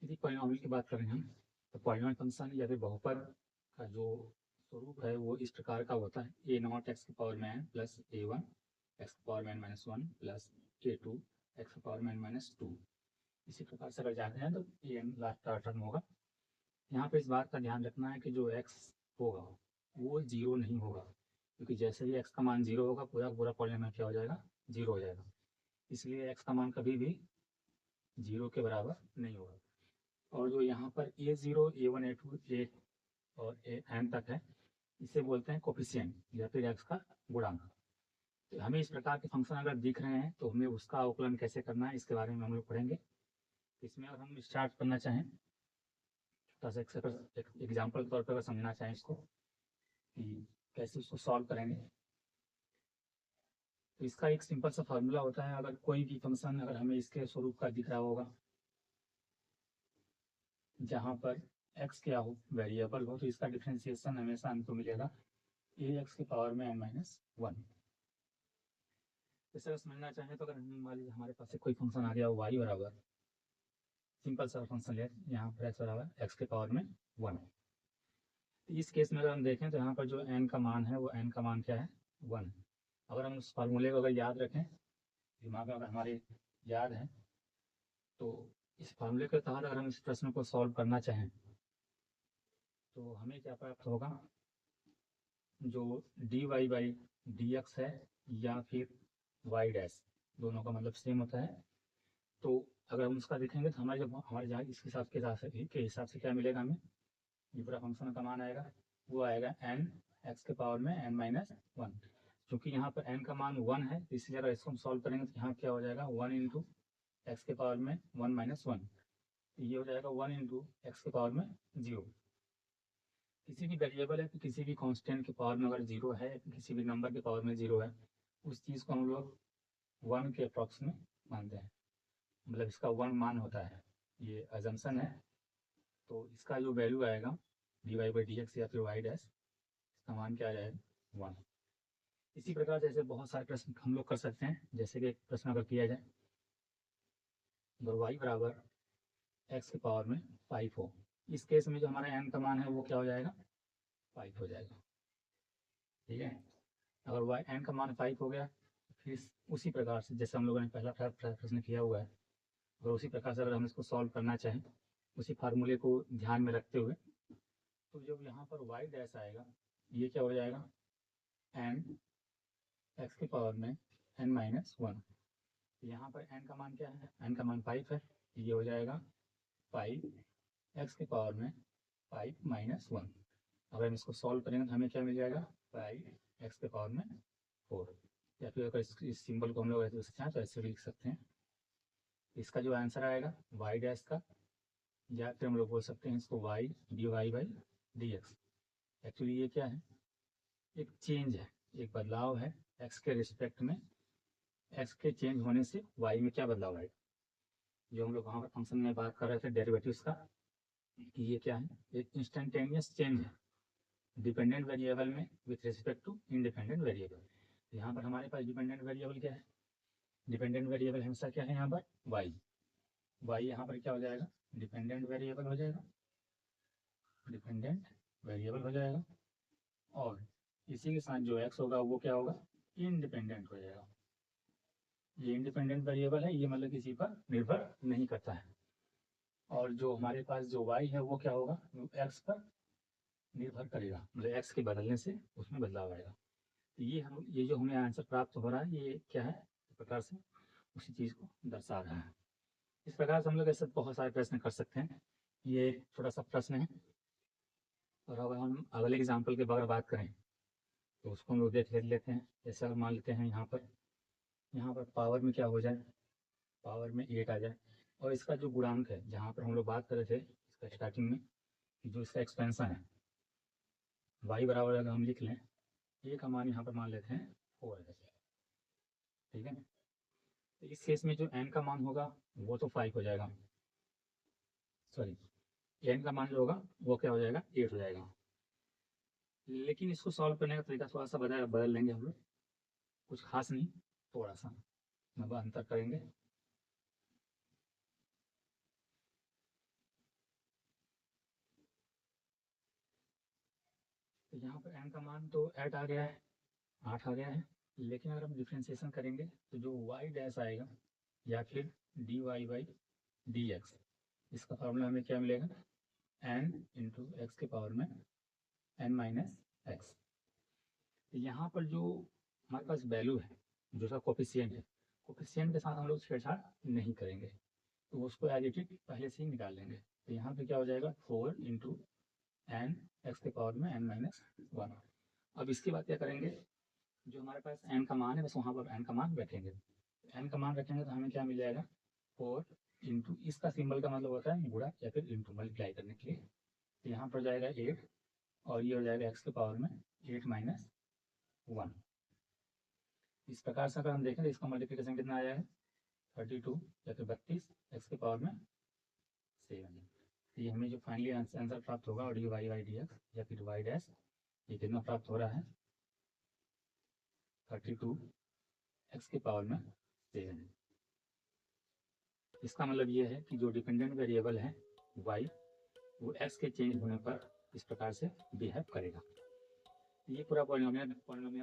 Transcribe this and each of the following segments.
किसी पॉलिनॉमियल की बात करें हम, तो पॉलिनॉमियल फंक्शन या फिर बहुपद का जो स्वरूप है वो इस प्रकार का होता है, ए नॉट एक्स की पावर में n plus a one x की पावर में n minus one plus a two x की पावर में एन माइनस टू। इसी प्रकार से अगर जाते हैं तो ए एन लास्ट का टर्म होगा। यहाँ पे इस बात का ध्यान रखना है कि जो एक्स होगा वो जीरो नहीं होगा, क्योंकि जैसे ही एक्स का मान जीरो होगा पूरा पूरा पॉलिनॉमियल क्या हो जाएगा, जीरो हो जाएगा। इसलिए एक्स का मान कभी भी जीरो के बराबर नहीं होगा। और जो यहाँ पर A zero A one A two A और ए एन तक है, इसे बोलते हैं कोफिशिएंट या फिर एक्स का गुणांक। तो हमें इस प्रकार के फंक्शन अगर दिख रहे हैं तो हमें उसका अवकलन कैसे करना है इसके बारे में हम लोग पढ़ेंगे। इसमें अगर हम स्टार्ट करना चाहें, छोटा सा एक एग्जाम्पल के तौर पर अगर समझना चाहें इसको कि कैसे इसको सॉल्व करेंगे, तो इसका एक सिंपल सा फार्मूला होता है। अगर कोई भी फंक्शन अगर हमें इसके स्वरूप का दिख रहा होगा जहाँ पर x क्या हो, वेरिएबल हो, तो इसका डिफ्रेंसिएशन हमेशा हमको मिलेगा ए एक्स की पावर में एन माइनस वन। जैसे अगर समझना चाहें तो अगर हम मान लीजिए हमारे पास कोई फंक्शन आ गया वाई बराबर, सिंपल सा फंक्शन ले यहाँ पर एक्स बराबर एक्स के पावर में वन। तो इस केस में अगर हम देखें तो यहाँ पर जो एन का मान है वो एन का मान क्या है, वन। अगर हम उस फार्मूले को अगर याद रखें, दिमाग में अगर हमारे याद है, तो इस फार्मूले के तहत अगर हम इस प्रश्न को सॉल्व करना चाहें तो हमें क्या प्राप्त होगा, जो d y by d x है या फिर वाई डैश, दोनों का मतलब सेम होता है। तो अगर हम उसका देखेंगे तो हमारे जब हमारे जहाँ इस हिसाब से क्या मिलेगा हमें, ये पूरा फंक्शन का मान आएगा वो आएगा एन एक्स के पावर में एन माइनस वन। क्योंकि यहाँ पर एन का मान वन है, इसलिए अगर इसको हम सॉल्व करेंगे तो यहाँ क्या हो जाएगा, वन इंटू एक्स के पावर में वन माइनस वन, ये हो जाएगा वन इंटू एक्स के पावर में जीरो। किसी भी वेरिएबल है तो किसी भी कांस्टेंट के पावर में अगर जीरो है, किसी भी नंबर के पावर में जीरो है, उस चीज़ को हम लोग वन के अप्रॉक्स में मानते हैं, मतलब इसका वन मान होता है, ये अजम्पशन है। तो इसका जो वैल्यू आएगा d y by d x या फिर वाई डैश, इसका मान क्या आ जाएगा, वन। इसी प्रकार जैसे बहुत सारे प्रश्न हम लोग कर सकते हैं, जैसे कि एक प्रश्न अगर किया जाए अगर वाई बराबर एक्स के पावर में फाइव हो, इस केस में जो हमारा एन का मान है वो क्या हो जाएगा, फाइव हो जाएगा। ठीक है, अगर वाई एन का मान फाइव हो गया, फिर उसी प्रकार से जैसे हम लोगों ने पहला प्रश्न किया हुआ है, और उसी प्रकार से अगर हम इसको सॉल्व करना चाहें उसी फार्मूले को ध्यान में रखते हुए, तो जब यहाँ पर वाई डैश आएगा ये क्या हो जाएगा, एन एक्स के पावर में एन माइनस वन। यहाँ पर एन का मान क्या है, एन का मान फाइव है, ये हो जाएगा फाइव एक्स के पावर में फाइव माइनस वन। अगर हम इसको सॉल्व करेंगे तो हमें क्या मिल जाएगा, फाइव एक्स के पावर में फोर। या फिर अगर इस सिंबल को हम लोग ऐसे चाहें तो ऐसे भी लिख सकते हैं। इसका जो आंसर आएगा वाई डैश का, या फिर हम लोग बोल सकते हैं इसको y d y by d x. Actually ये क्या है, एक चेंज है, एक बदलाव है एक्स के रिस्पेक्ट में। एक्स के चेंज होने से वाई में क्या बदलाव आएगा, जो हम लोग वहाँ पर फंक्शन में बात कर रहे थे डेरिवेटिव्स का, कि ये क्या है, एक इंस्टेंटेनियस चेंज है डिपेंडेंट वेरिएबल में with respect to independent variable. यहाँ पर हमारे पास डिपेंडेंट वेरिएबल क्या है, डिपेंडेंट वेरिएबल हमेशा क्या है यहाँ पर, वाई। वाई यहाँ पर क्या हो जाएगा, डिपेंडेंट वेरिएबल हो जाएगा, डिपेंडेंट वेरिएबल हो जाएगा। और इसी के साथ जो एक्स होगा वो क्या होगा, इंडिपेंडेंट हो जाएगा। ये इंडिपेंडेंट वेरिएबल है, ये मतलब किसी पर निर्भर नहीं करता है। और जो हमारे पास जो वाई है वो क्या होगा, एक्स पर निर्भर करेगा, मतलब एक्स के बदलने से उसमें बदलाव आएगा। तो ये जो हमें आंसर प्राप्त हो रहा है ये क्या है, इस प्रकार से उसी चीज़ को दर्शा रहा है। इस प्रकार से हम लोग ऐसे बहुत सारे प्रश्न कर सकते हैं। ये एक छोटा सा प्रश्न है। और अगर हम अगले एग्जाम्पल के बारे बात करें तो उसको हम लोग देख लेते हैं। जैसे अगर मान लेते हैं यहाँ पर पावर में क्या हो जाए, पावर में एट आ जाए, और इसका जो गुणांक है जहाँ पर हम लोग बात कर रहे थे इसका स्टार्टिंग में, कि जो इसका एक्सपेंशन है वाई बराबर अगर हम लिख लें, ए का मान यहाँ पर मान लेते हैं फोर है। ठीक है, तो इस केस में जो एन का मान होगा वो तो फाइव हो जाएगा, सॉरी एन का मान जो होगा वो क्या हो जाएगा, एट हो जाएगा। लेकिन इसको सॉल्व करने का तरीका थोड़ा सा बदल लेंगे हम लोग, कुछ खास नहीं, थोड़ा सा मतलब अंतर करेंगे। तो यहाँ पर n का मान तो 8 आ गया है, 8 आ गया है, लेकिन अगर हम डिफ्रेंशिएशन करेंगे तो जो y डैश आएगा या फिर dy बाई डी एक्स, इसका फॉर्मूला हमें क्या मिलेगा, n इंटू एक्स के पावर में n माइनस एक्स। यहाँ पर जो हमारे पास वैल्यू है, जो सा कोफिशिएंट है, कोफिशिएंट के साथ हम लोग छेड़छाड़ नहीं करेंगे, तो उसको एज इट इज पहले से ही निकाल लेंगे। तो यहाँ पे क्या हो जाएगा, 4 इंटू एन एक्स के पावर में n माइनस 1। अब इसके बाद क्या करेंगे, जो हमारे पास n का मान है बस वहाँ पर n का मान रखेंगे। n का मान रखेंगे तो हमें क्या मिल जाएगा, 4 इंटू, इसका सिंबल का मतलब होता है गुणा या फिर इंटू मल्टीप्लाई करने के लिए। तो यहाँ पर जाएगा 8 और ये हो जाएगा x के पावर में 8 माइनस 1। इस प्रकार से अगर हम देखें तो इसका मल्टीप्लिकेशन कितना आया है, 32 या फिर 32 एक्स के पावर में 7। तो ये हमें जो फाइनली आंसर प्राप्त होगा, और d y by d x या फिर वाई डैश, ये कितना प्राप्त हो रहा है, 32 एक्स के पावर में 7। इसका मतलब ये है कि जो डिपेंडेंट वेरिएबल है y, वो x के चेंज होने पर इस प्रकार से बिहेव करेगा। ये पूरा पॉलिनोमियल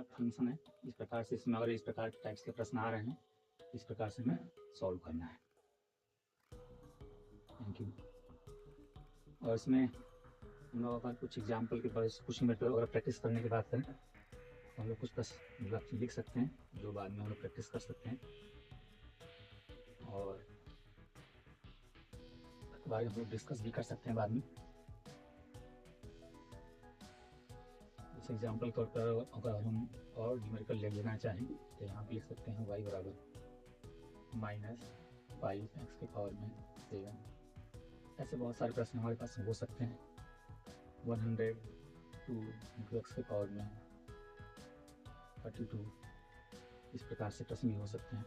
फंक्शन है। इस प्रकार से इसमें अगर इस प्रकार के टाइप्स के प्रश्न आ रहे हैं, इस प्रकार से हमें सॉल्व करना है। Thank you. और इसमें हम लोग अगर कुछ एग्जाम्पल के पास कुछ मिनट अगर प्रैक्टिस करने की बात करें तो हम लोग कुछ प्रश्न लिख सकते हैं, जो बाद में हम लोग प्रैक्टिस कर सकते हैं, और बारे हम लोग डिस्कस भी कर सकते हैं बाद में। इस एग्जाम्पल के तौर पर अगर हम और न्यूमेरिकल ले लेना चाहें तो यहाँ पे लिख सकते हैं y बराबर माइनस 5 एक्स के पावर में 7। ऐसे बहुत सारे प्रश्न हमारे पास हो सकते हैं। 102 इंटू एक्स के पावर में 32, इस प्रकार से प्रश्न भी हो सकते हैं।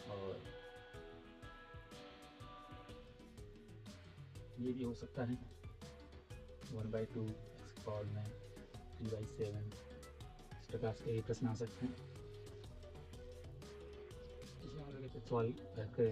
और ये भी हो सकता है 1/2 एक्स के पावर में 3/7, इस प्रकार से ये प्रश्न आ सकते हैं। इसमें हम लोग सॉल्व करके